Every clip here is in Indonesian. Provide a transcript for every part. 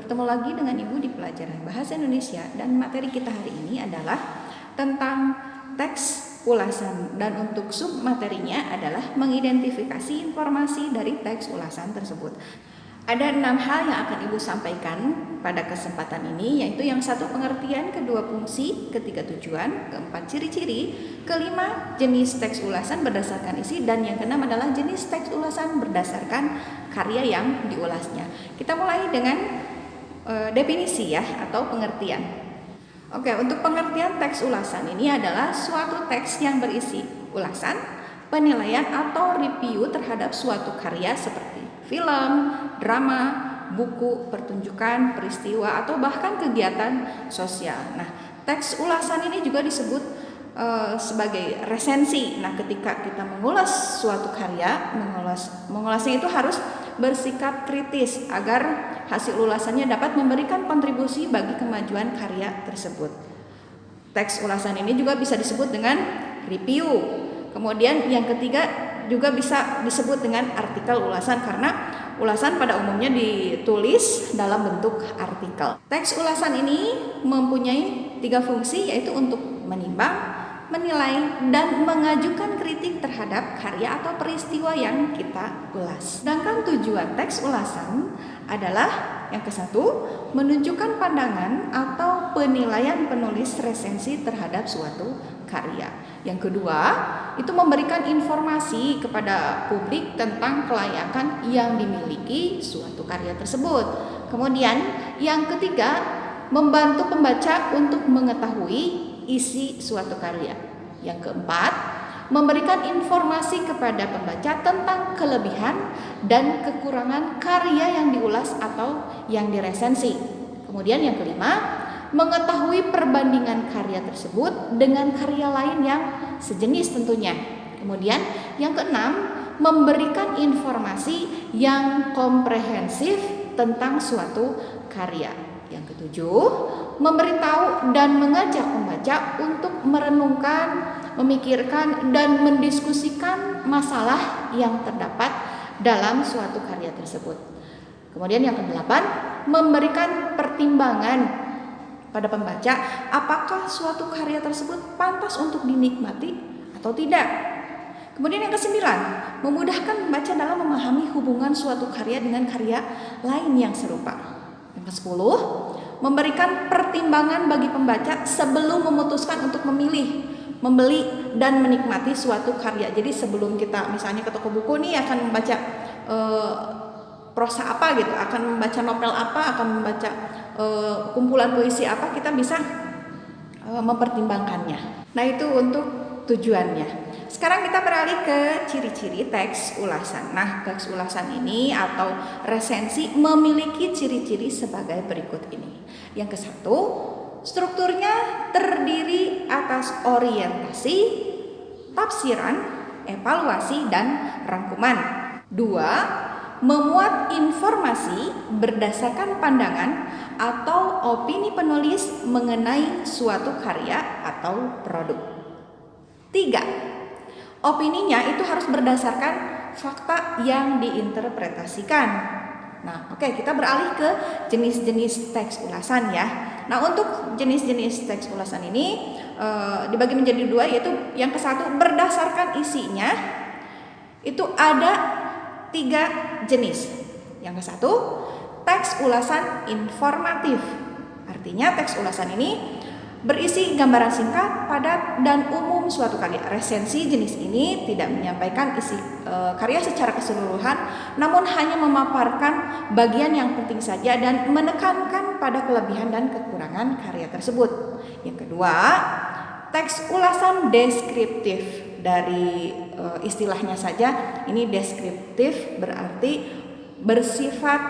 Bertemu lagi dengan Ibu di pelajaran Bahasa Indonesia dan materi kita hari ini adalah tentang teks ulasan dan untuk submaterinya adalah mengidentifikasi informasi dari teks ulasan tersebut. Ada 6 hal yang akan Ibu sampaikan pada kesempatan ini, yaitu yang satu pengertian, kedua fungsi, ketiga tujuan, keempat ciri-ciri, kelima jenis teks ulasan berdasarkan isi, dan yang keenam adalah jenis teks ulasan berdasarkan karya yang diulasnya. Kita mulai dengan definisi ya atau pengertian. Oke, untuk pengertian teks ulasan ini adalah suatu teks yang berisi ulasan, penilaian atau review terhadap suatu karya seperti film, drama, buku, pertunjukan, peristiwa, atau bahkan kegiatan sosial. Nah, teks ulasan ini juga disebut sebagai resensi. Nah, ketika kita mengulas suatu karya, mengulasnya itu harus bersikap kritis agar hasil ulasannya dapat memberikan kontribusi bagi kemajuan karya tersebut. Teks ulasan ini juga bisa disebut dengan review. Kemudian yang ketiga juga bisa disebut dengan artikel ulasan karena ulasan pada umumnya ditulis dalam bentuk artikel. Teks ulasan ini mempunyai 3 fungsi, yaitu untuk menimbang, menilai, dan mengajukan kritik terhadap karya atau peristiwa yang kita ulas. Sedangkan tujuan teks ulasan adalah yang ke-1, menunjukkan pandangan atau penilaian penulis resensi terhadap suatu karya. Yang kedua, itu memberikan informasi kepada publik tentang kelayakan yang dimiliki suatu karya tersebut. Kemudian, yang ketiga, membantu pembaca untuk mengetahui isi suatu karya. Yang keempat, memberikan informasi kepada pembaca tentang kelebihan dan kekurangan karya yang diulas atau yang diresensi. Kemudian yang kelima, mengetahui perbandingan karya tersebut dengan karya lain yang sejenis tentunya. Kemudian yang keenam, memberikan informasi yang komprehensif tentang suatu karya. Yang ketujuh, memberitahu dan mengajak pembaca untuk merenungkan, memikirkan, dan mendiskusikan masalah yang terdapat dalam suatu karya tersebut. Kemudian yang kedelapan, memberikan pertimbangan pada pembaca apakah suatu karya tersebut pantas untuk dinikmati atau tidak. Kemudian yang kesembilan, memudahkan pembaca dalam memahami hubungan suatu karya dengan karya lain yang serupa. Yang ke-10, memberikan pertimbangan bagi pembaca sebelum memutuskan untuk memilih, membeli, dan menikmati suatu karya. Jadi sebelum kita misalnya ke toko buku nih akan membaca prosa apa gitu, akan membaca novel apa, akan membaca kumpulan puisi apa, kita bisa mempertimbangkannya. Nah, itu untuk tujuannya. Sekarang kita beralih ke ciri-ciri teks ulasan. Nah, teks ulasan ini atau resensi memiliki ciri-ciri sebagai berikut ini. Yang ke-1, strukturnya terdiri atas orientasi, tafsiran, evaluasi, dan rangkuman. 2, memuat informasi berdasarkan pandangan atau opini penulis mengenai suatu karya atau produk. 3, opininya itu harus berdasarkan fakta yang diinterpretasikan. Nah, oke, kita beralih ke jenis-jenis teks ulasan ya. Nah, untuk jenis-jenis teks ulasan ini dibagi menjadi 2, yaitu yang ke-1 berdasarkan isinya itu ada 3 jenis. Yang ke-1, teks ulasan informatif. Artinya teks ulasan ini berisi gambaran singkat, padat, dan umum suatu karya. Resensi jenis ini tidak menyampaikan isi karya secara keseluruhan, namun hanya memaparkan bagian yang penting saja dan menekankan pada kelebihan dan kekurangan karya tersebut. Yang kedua, teks ulasan deskriptif. Dari istilahnya saja, ini deskriptif berarti bersifat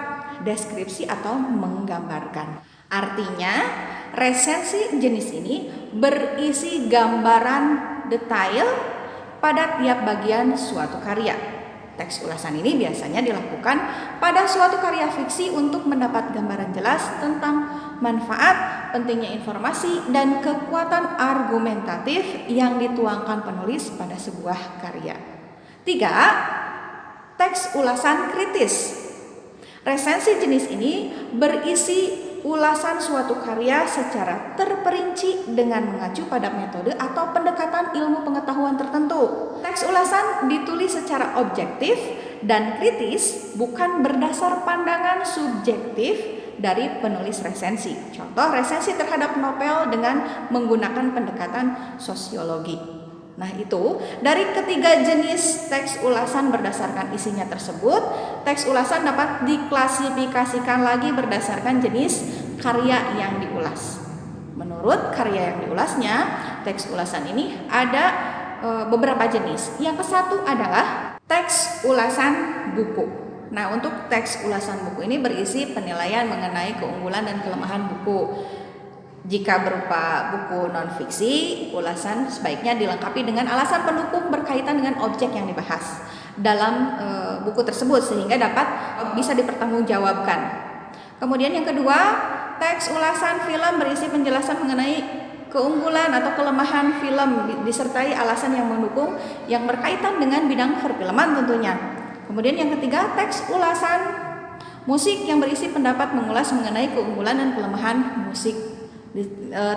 deskripsi atau menggambarkan. Artinya, resensi jenis ini berisi gambaran detail pada tiap bagian suatu karya. Teks ulasan ini biasanya dilakukan pada suatu karya fiksi untuk mendapat gambaran jelas tentang manfaat, pentingnya informasi, dan kekuatan argumentatif yang dituangkan penulis pada sebuah karya. 3, teks ulasan kritis. Resensi jenis ini berisi ulasan suatu karya secara terperinci dengan mengacu pada metode atau pendekatan ilmu pengetahuan tertentu. Teks ulasan ditulis secara objektif dan kritis, bukan berdasar pandangan subjektif dari penulis resensi. Contoh resensi terhadap novel dengan menggunakan pendekatan sosiologi. Nah itu, dari ketiga jenis teks ulasan berdasarkan isinya tersebut, teks ulasan dapat diklasifikasikan lagi berdasarkan jenis karya yang diulas. Menurut karya yang diulasnya, teks ulasan ini ada beberapa jenis. Yang kesatu adalah teks ulasan buku. Nah, untuk teks ulasan buku ini berisi penilaian mengenai keunggulan dan kelemahan buku. Jika berupa buku non-fiksi, ulasan sebaiknya dilengkapi dengan alasan pendukung berkaitan dengan objek yang dibahas dalam buku tersebut sehingga bisa dipertanggungjawabkan. Kemudian yang kedua, teks ulasan film berisi penjelasan mengenai keunggulan atau kelemahan film disertai alasan yang mendukung yang berkaitan dengan bidang perfilman tentunya. Kemudian yang ketiga, teks ulasan musik yang berisi pendapat mengulas mengenai keunggulan dan kelemahan musik.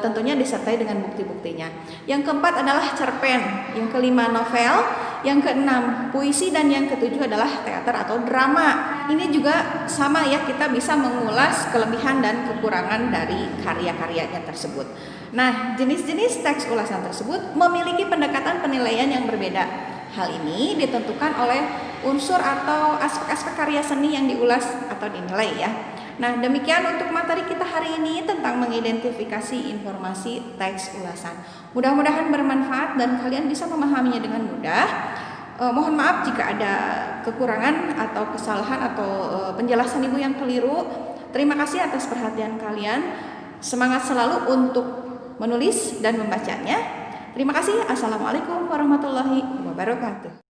Tentunya disertai dengan bukti-buktinya. Yang keempat adalah cerpen, yang kelima novel, yang keenam puisi, dan yang ketujuh adalah teater atau drama. Ini juga sama ya, kita bisa mengulas kelebihan dan kekurangan dari karya-karyanya tersebut. Nah, jenis-jenis teks ulasan tersebut memiliki pendekatan penilaian yang berbeda. Hal ini ditentukan oleh unsur atau aspek-aspek karya seni yang diulas atau dinilai ya. Nah, demikian untuk materi kita hari ini tentang mengidentifikasi informasi teks ulasan. Mudah-mudahan bermanfaat dan kalian bisa memahaminya dengan mudah. Mohon maaf jika ada kekurangan atau kesalahan atau penjelasan Ibu yang keliru. Terima kasih atas perhatian kalian. Semangat selalu untuk menulis dan membacanya. Terima kasih. Assalamualaikum warahmatullahi wabarakatuh.